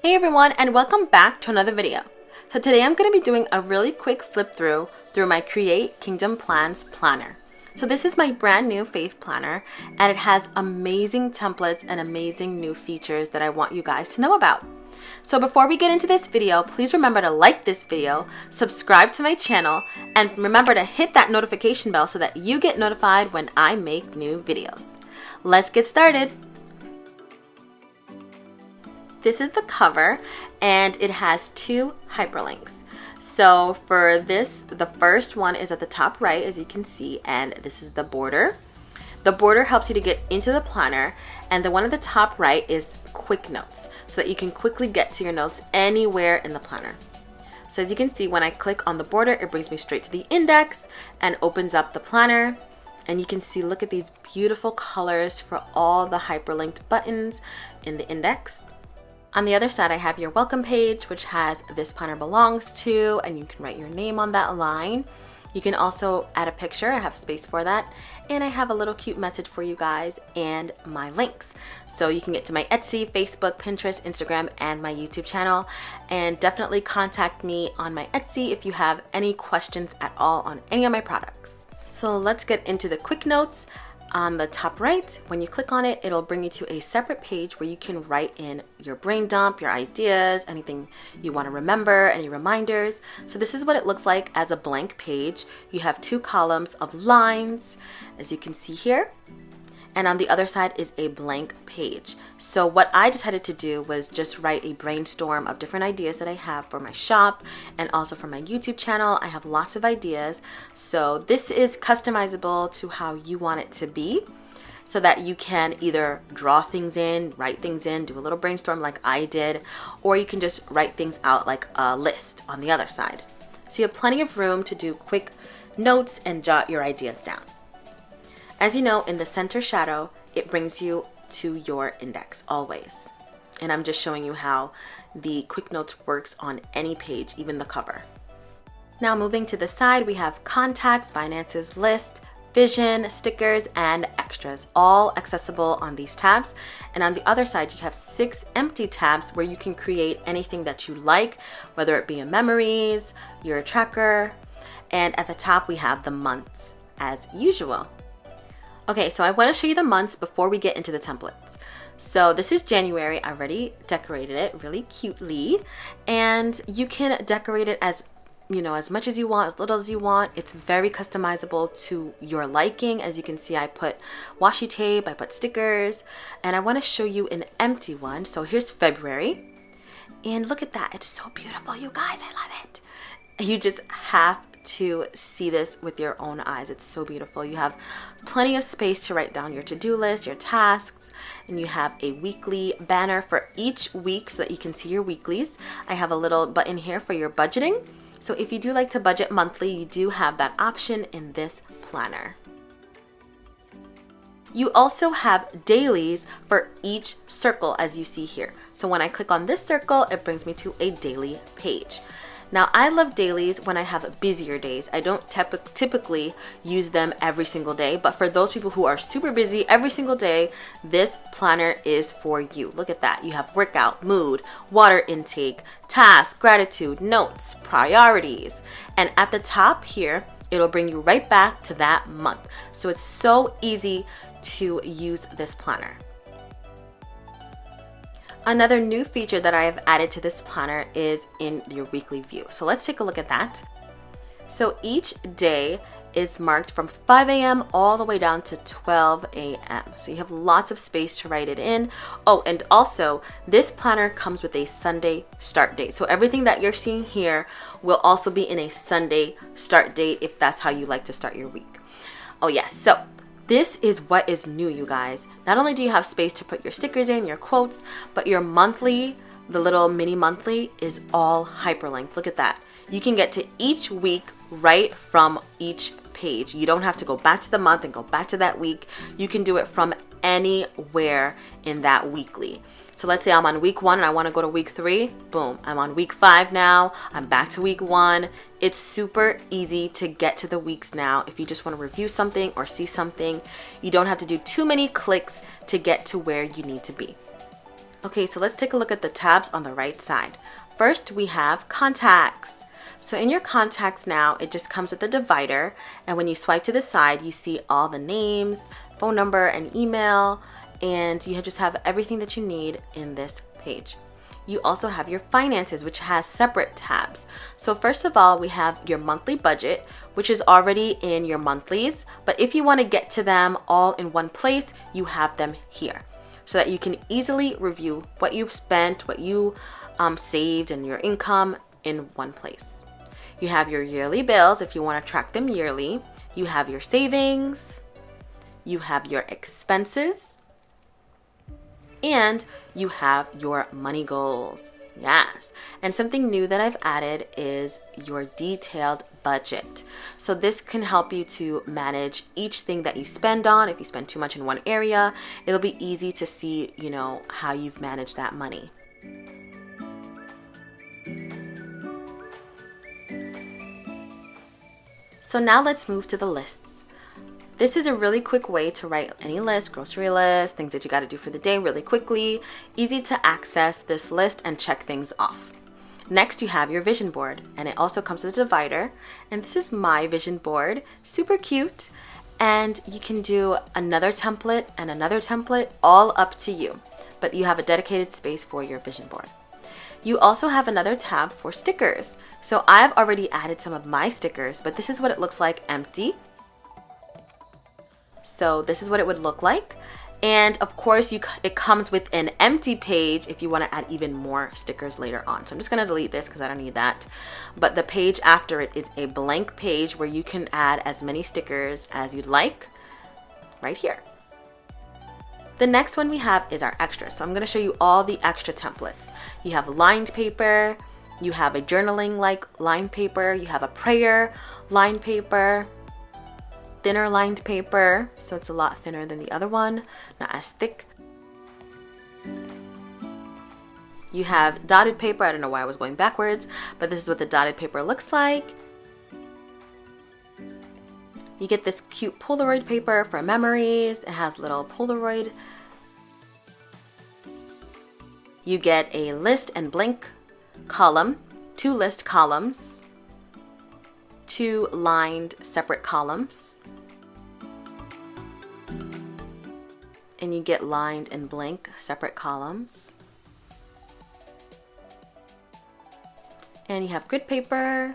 Hey everyone, and welcome back to another video. So today I'm going to be doing a really quick flip through my Create Kingdom Plans planner. So this is my brand new faith planner, and it has amazing templates and amazing new features that I want you guys to know about. So before we get into this video, please remember to like this video, subscribe to my channel, and remember to hit that notification bell so that you get notified when I make new videos. Let's get started. This is the cover, and it has two hyperlinks. So for this, the first one is at the top right, as you can see, and this is the border. The border helps you to get into the planner, and the one at the top right is quick notes, so that you can quickly get to your notes anywhere in the planner. So as you can see, when I click on the border, it brings me straight to the index and opens up the planner. And you can see, look at these beautiful colors for all the hyperlinked buttons in the index. On the other side, I have your welcome page, which has this planner belongs to, and you can write your name on that line. You can also add a picture. I have space for that. And I have a little cute message for you guys and my links. So you can get to my Etsy, Facebook, Pinterest, Instagram, and my YouTube channel. And definitely contact me on my Etsy if you have any questions at all on any of my products. So let's get into the quick notes. On the top right, when you click on it, it'll bring you to a separate page where you can write in your brain dump, your ideas, anything you want to remember, any reminders. So this is what it looks like as a blank page. You have two columns of lines, as you can see here. And on the other side is a blank page. So what I decided to do was just write a brainstorm of different ideas that I have for my shop and also for my YouTube channel. I have lots of ideas. So this is customizable to how you want it to be, so that you can either draw things in, write things in, do a little brainstorm like I did, or you can just write things out like a list on the other side. So you have plenty of room to do quick notes and jot your ideas down. As you know, in the center shadow, it brings you to your index always. And I'm just showing you how the quick notes works on any page, even the cover. Now moving to the side, we have contacts, finances, list, vision, stickers, and extras, all accessible on these tabs. And on the other side, you have 6 empty tabs where you can create anything that you like, whether it be in memories, your tracker, and at the top we have the months as usual. Okay, so I want to show you the months before we get into the templates. So this is January. I already decorated it really cutely, and you can decorate it as much as you want, as little as you want. It's very customizable to your liking. As you can see, I put washi tape, I put stickers, and I want to show you an empty one. So here's February, and look at that. It's so beautiful, you guys. I love it. You just have to see this with your own eyes. It's so beautiful. You have plenty of space to write down your to-do list, your tasks, and you have a weekly banner for each week so that you can see your weeklies. I have a little button here for your budgeting. So if you do like to budget monthly, you do have that option in this planner. You also have dailies for each circle, as you see here. So when I click on this circle, it brings me to a daily page. Now, I love dailies when I have busier days. I don't typically use them every single day, but for those people who are super busy every single day, this planner is for you. Look at that. You have workout, mood, water intake, task, gratitude, notes, priorities. And at the top here, it'll bring you right back to that month. So it's so easy to use this planner. Another new feature that I have added to this planner is in your weekly view. So let's take a look at that. So each day is marked from 5 a.m. all the way down to 12 a.m. So you have lots of space to write it in. Oh, and also this planner comes with a Sunday start date. So everything that you're seeing here will also be in a Sunday start date if that's how you like to start your week. Oh yes, so this is what is new, you guys. Not only do you have space to put your stickers in, your quotes, but your monthly, the little mini monthly, is all hyperlinked. Look at that. You can get to each week right from each page. You don't have to go back to the month and go back to that week. You can do it from anywhere in that weekly. So let's say I'm on week 1 and I want to go to week 3. Boom, I'm on week 5 now. I'm back to week 1. It's super easy to get to the weeks now. If you just want to review something or see something, you don't have to do too many clicks to get to where you need to be. Okay, so let's take a look at the tabs on the right side. First, we have contacts. So in your contacts now, it just comes with a divider. And when you swipe to the side, you see all the names, phone number, and email. And you just have everything that you need in this page. You also have your finances, which has separate tabs. So first of all, we have your monthly budget, which is already in your monthlies. But if you want to get to them all in one place, you have them here, so that you can easily review what you've spent, what you saved, and your income in one place. You have your yearly bills if you want to track them yearly. You have your savings. You have your expenses. And you have your money goals. Yes. And something new that I've added is your detailed budget. So this can help you to manage each thing that you spend on. If you spend too much in one area, it'll be easy to see, how you've managed that money. So now let's move to the lists. This is a really quick way to write any list, grocery list, things that you got to do for the day really quickly. Easy to access this list and check things off. Next, you have your vision board, and it also comes with a divider. And this is my vision board, super cute. And you can do another template and another template, all up to you. But you have a dedicated space for your vision board. You also have another tab for stickers. So I've already added some of my stickers, but this is what it looks like empty. So this is what it would look like. And of course, it comes with an empty page if you want to add even more stickers later on. So I'm just going to delete this because I don't need that. But the page after it is a blank page where you can add as many stickers as you'd like right here. The next one we have is our extras. So I'm going to show you all the extra templates. You have lined paper, you have a journaling like lined paper, you have a prayer lined paper, thinner lined paper, so it's a lot thinner than the other one, not as thick. You have dotted paper. I don't know why I was going backwards, but this is what the dotted paper looks like. You get this cute Polaroid paper for memories. It has little Polaroid. You get a list and blank column, 2 list columns, 2 lined separate columns. And you get lined and blank separate columns. And you have grid paper.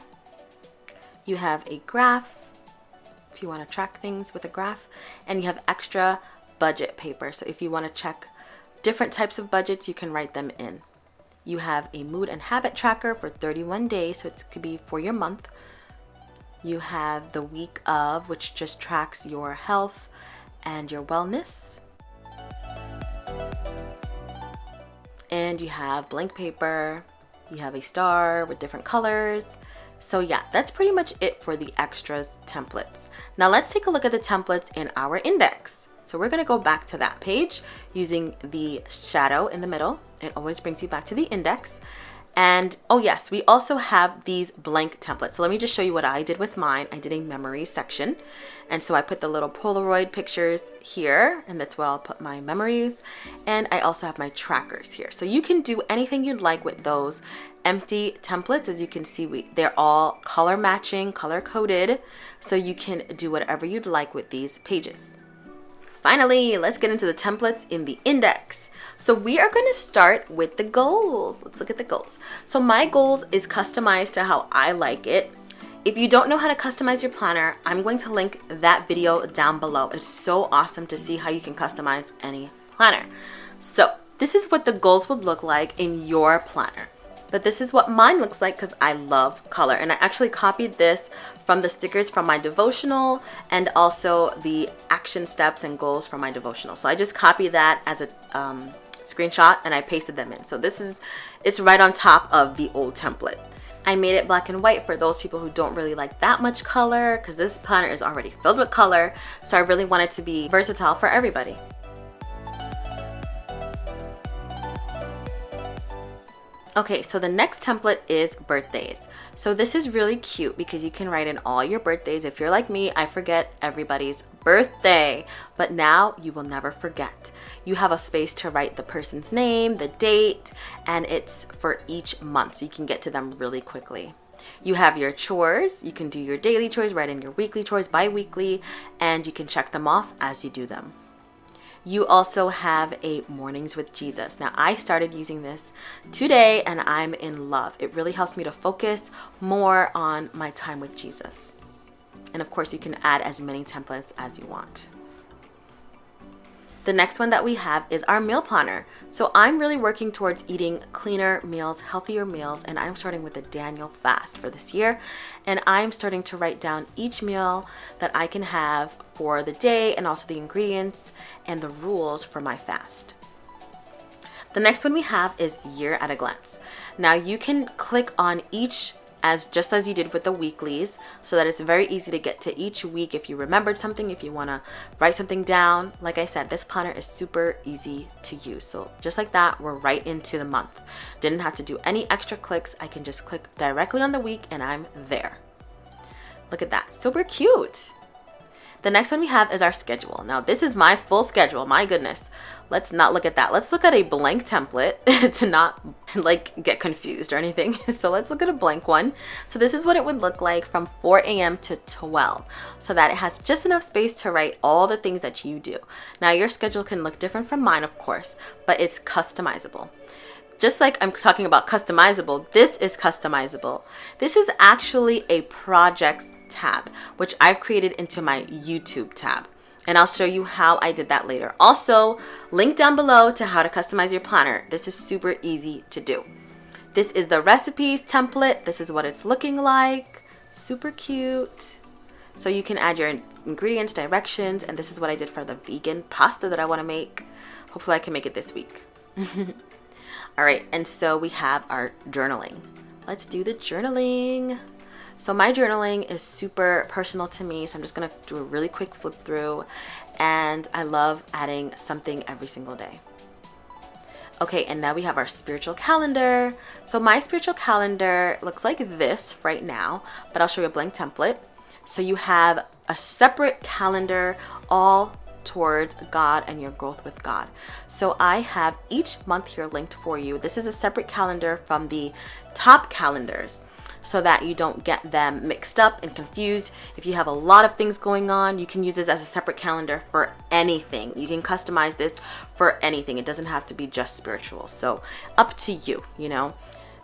You have a graph, if you want to track things with a graph. And you have extra budget paper. So if you want to check different types of budgets, you can write them in. You have a mood and habit tracker for 31 days, so it could be for your month. You have the week of, which just tracks your health and your wellness. And you have blank paper. You have a star with different colors. So yeah, that's pretty much it for the extras templates. Now let's take a look at the templates in our index. So we're going to go back to that page using the shadow in the middle. It always brings you back to the index. And oh yes, we also have these blank templates. So let me just show you what I did with mine. I did a memories section. And so I put the little Polaroid pictures here, and that's where I'll put my memories. And I also have my trackers here. So you can do anything you'd like with those empty templates. As you can see, they're all color matching, color coded. So you can do whatever you'd like with these pages. Finally, let's get into the templates in the index. So we are going to start with the goals. Let's look at the goals. So my goals is customized to how I like it. If you don't know how to customize your planner, I'm going to link that video down below. It's so awesome to see how you can customize any planner. So this is what the goals would look like in your planner. But this is what mine looks like because I love color. And I actually copied this from the stickers from my devotional and also the action steps and goals from my devotional. So I just copied that as a screenshot and I pasted them in. So it's right on top of the old template. I made it black and white for those people who don't really like that much color because this planner is already filled with color. So I really want it to be versatile for everybody. Okay, so the next template is birthdays. So this is really cute because you can write in all your birthdays. If you're like me, I forget everybody's birthday, but now you will never forget. You have a space to write the person's name, the date, and it's for each month, so you can get to them really quickly. You have your chores. You can do your daily chores, write in your weekly chores, bi-weekly, and you can check them off as you do them. You also have a mornings with Jesus. Now, I started using this today and I'm in love. It really helps me to focus more on my time with Jesus. And of course, you can add as many templates as you want. The next one that we have is our meal planner. So I'm really working towards eating cleaner meals, healthier meals, and I'm starting with the Daniel fast for this year. And I'm starting to write down each meal that I can have for the day and also the ingredients and the rules for my fast. The next one we have is year at a glance. Now you can click on each just as you did with the weeklies, so that it's very easy to get to each week if you remembered something, if you want to write something down. Like I said, this planner is super easy to use. So just like that, we're right into the month. Didn't have to do any extra clicks. I can just click directly on the week and I'm there. Look at that, super cute. The next one we have is our schedule. Now this is my full schedule, my goodness. Let's not look at that. Let's look at a blank template to not get confused or anything. So let's look at a blank one. So this is what it would look like from 4 a.m. to 12, so that it has just enough space to write all the things that you do. Now your schedule can look different from mine, of course, but it's customizable. Just like I'm talking about customizable, this is customizable. This is actually a projects tab, which I've created into my YouTube tab. And I'll show you how I did that later. Also, link down below to how to customize your planner. This is super easy to do. This is the recipes template. This is what it's looking like. Super cute. So you can add your ingredients, directions, and this is what I did for the vegan pasta that I want to make. Hopefully I can make it this week. All right, and so we have our journaling. Let's do the journaling. So my journaling is super personal to me, so I'm just gonna do a really quick flip through, and I love adding something every single day. Okay, and now we have our spiritual calendar. So my spiritual calendar looks like this right now, but I'll show you a blank template. So you have a separate calendar all towards God and your growth with God. So I have each month here linked for you. This is a separate calendar from the top calendars, so that you don't get them mixed up and confused. If you have a lot of things going on, you can use this as a separate calendar for anything. You can customize this for anything. It doesn't have to be just spiritual. So up to you, you know.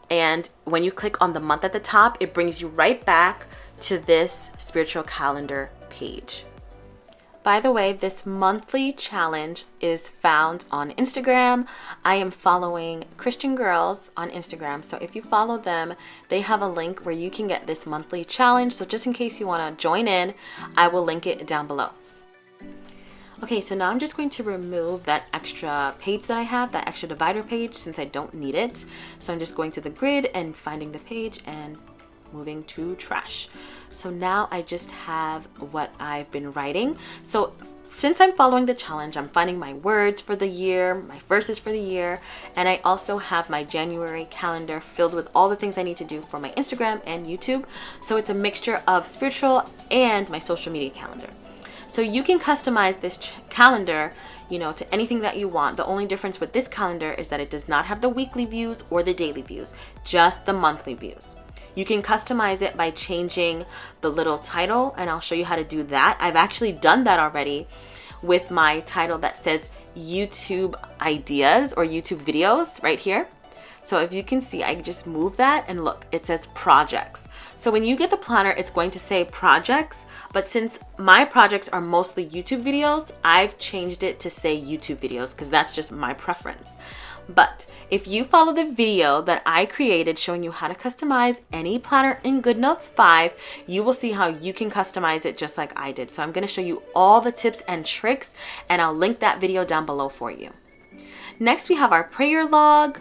And when you click on the month at the top, it brings you right back to this spiritual calendar page. By the way, this monthly challenge is found on Instagram. I am following Christian girls on Instagram. So if you follow them, they have a link where you can get this monthly challenge. So just in case you want to join in, I will link it down below. Okay, so now I'm just going to remove that extra page that I have, that extra divider page, since I don't need it. So I'm just going to the grid and finding the page and moving to trash. So now I just have what I've been writing. So since I'm following the challenge, I'm finding my words for the year, my verses for the year, and I also have my January calendar filled with all the things I need to do for my Instagram and YouTube. So it's a mixture of spiritual and my social media calendar. So you can customize this calendar, you know, to anything that you want. The only difference with this calendar is that it does not have the weekly views or the daily views, just the monthly views. You can customize it by changing the little title, and I'll show you how to do that. I've actually done that already with my title that says YouTube ideas or YouTube videos right here. So if you can see, I just move that and look, it says projects. So when you get the planner, it's going to say projects, but since my projects are mostly YouTube videos, I've changed it to say YouTube videos because that's just my preference. But if you follow the video that I created showing you how to customize any planner in GoodNotes 5, you will see how you can customize it just like I did. So I'm going to show you all the tips and tricks, and I'll link that video down below for you. Next, we have our prayer log,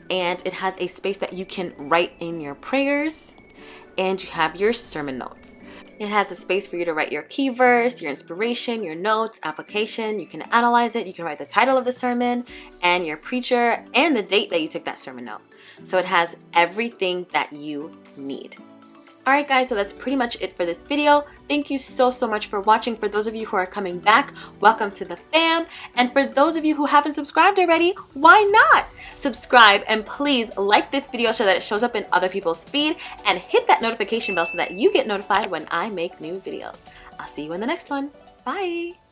and it has a space that you can write in your prayers, and you have your sermon notes. It has a space for you to write your key verse, your inspiration, your notes, application. You can analyze it. You can write the title of the sermon and your preacher and the date that you took that sermon note. So it has everything that you need. Alright guys, so that's pretty much it for this video. Thank you so much for watching. For those of you who are coming back, welcome to the fam. And for those of you who haven't subscribed already, why not? Subscribe and please like this video so that it shows up in other people's feed, and hit that notification bell so that you get notified when I make new videos. I'll see you in the next one. Bye!